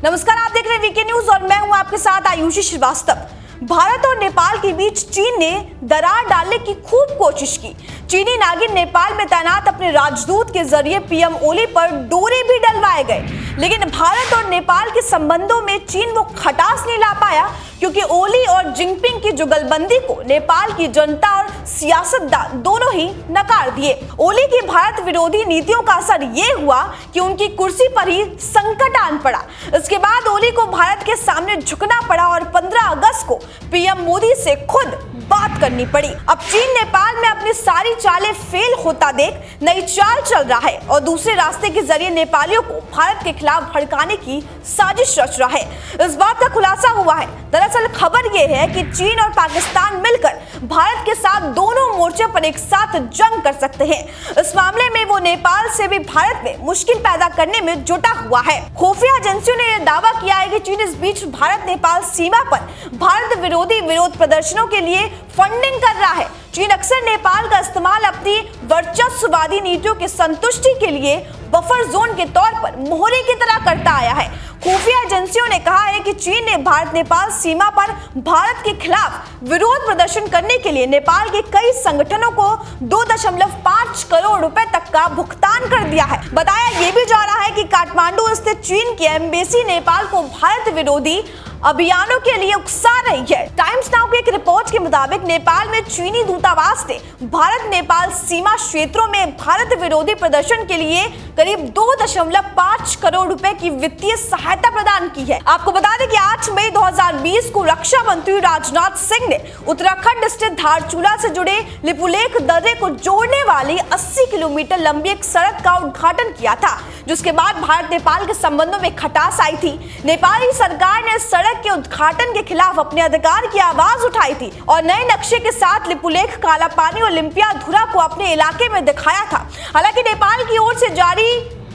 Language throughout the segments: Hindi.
नमस्कार, आप देख रहे हैं वीके न्यूज और मैं हूं आपके साथ आयुषी श्रीवास्तव। भारत और नेपाल के बीच चीन ने दरार डालने की खूब कोशिश की। चीनी नागिन नेपाल में तैनात अपने राजदूत के जरिए पीएम ओली पर डोरे भी डलवाए गए, लेकिन भारत और नेपाल के संबंधों में चीन वो खटास नहीं ला पाया, क्योंकि ओली और जिनपिंग की जुगलबंदी को नेपाल की जनता और सियासतदान दोनों ही नकार दिए। ओली की भारत विरोधी नीतियों का असर ये हुआ कि उनकी कुर्सी पर ही संकट आन पड़ा। इसके बाद ओली को भारत के सामने झुकना पड़ा और 15 अगस्त को पीएम मोदी से खुद बात करनी पड़ी। अब चीन नेपाल में अपनी सारी चालें फेल होता देख नई चाल चल रहा है और दूसरे रास्ते के जरिए नेपालियों को भारत के खिलाफ भड़काने की साजिश रच रहा है। इस बात का खुलासा हुआ है। दरअसल खबर यह है कि चीन और पाकिस्तान मिलकर भारत के साथ दोनों मोर्चे पर एक साथ जंग कर सकते हैं। इस मामले में वो नेपाल से भी भारत में मुश्किल पैदा करने में जुटा हुआ है। खुफिया एजेंसियों ने यह दावा किया है कि चीन इस बीच भारत नेपाल सीमा पर भारत विरोधी विरोध प्रदर्शनों के लिए फंडिंग कर रहा है। चीन अक्सर नेपाल का इस्तेमाल अपनी वर्चस्ववादी नीतियों की संतुष्टि के लिए बफर जोन के तौर पर मोहरे की तरह करता आया है। खुफिया एजेंसियों ने कहा है कि चीन ने भारत नेपाल सीमा पर भारत के खिलाफ विरोध प्रदर्शन करने के लिए नेपाल के कई संगठनों को 2.5 करोड़ रुपए तक का भुगतान कर दिया है। बताया ये भी जा रहा है कि काठमांडू स्थित चीन की एम्बेसी नेपाल को भारत विरोधी अभियानों के लिए उकसा रही है। टाइम्स नाउ की एक रिपोर्ट के मुताबिक नेपाल में चीनी दूतावास ने भारत नेपाल सीमा क्षेत्रों में भारत विरोधी प्रदर्शन के लिए करीब 2.5 करोड़ रुपए की वित्तीय सहायता प्रदान की है। आपको बता दें कि 8 मई 2020 को रक्षा मंत्री राजनाथ सिंह ने उत्तराखंड स्थित धारचूला से जुड़े लिपुलेख दर्रे को जोड़ने वाली 80 किलोमीटर लंबी एक सड़क का उद्घाटन किया था, जिसके बाद भारत नेपाल के संबंधों में खटास आई थी। नेपाली सरकार ने सड़क के उद्घाटन के खिलाफ अपने अधिकार की आवाज उठाई थी और नए नक्शे के साथ लिपुलेख, कालापानी और लिम्पियाधुरा को अपने इलाके में दिखाया था। हालांकि नेपाल की ओर से जारी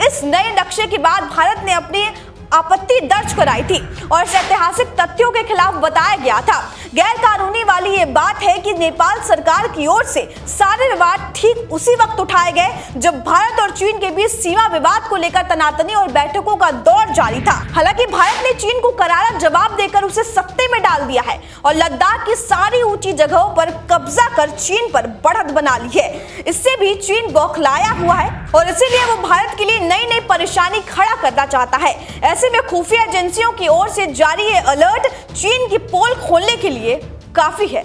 इस नए नक्शे के बाद भारत ने अपनी आपत्ति दर्ज कराई थी और इस ऐतिहासिक तथ्यों के खिलाफ बताया गया था। गैर कानूनी वाली ये बात है कि नेपाल सरकार की ओर से सारे विवाद ठीक उसी वक्त उठाए गए जब भारत और चीन के बीच सीमा विवाद को लेकर तनातनी और बैठकों का दौर जारी था। हालांकि भारत ने चीन को करारा जवाब देकर उसे सत्ते में डाल दिया है और लद्दाख की सारी ऊंची जगहों पर कब्जा कर चीन पर बढ़त बना ली है। इससे भी चीन बौखलाया हुआ है और इसीलिए वो भारत के लिए नई नई परेशानी खड़ा करना चाहता है। ऐसे में खुफिया एजेंसियों की ओर से जारी ये अलर्ट चीन की पोल खोलने के लिए काफी है।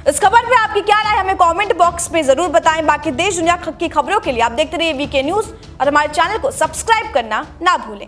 इस खबर पे आपकी क्या राय, हमें कमेंट बॉक्स में जरूर बताएं। बाकी देश दुनिया की खबरों के लिए आप देखते रहिए वीके न्यूज और हमारे चैनल को सब्सक्राइब करना ना भूलें।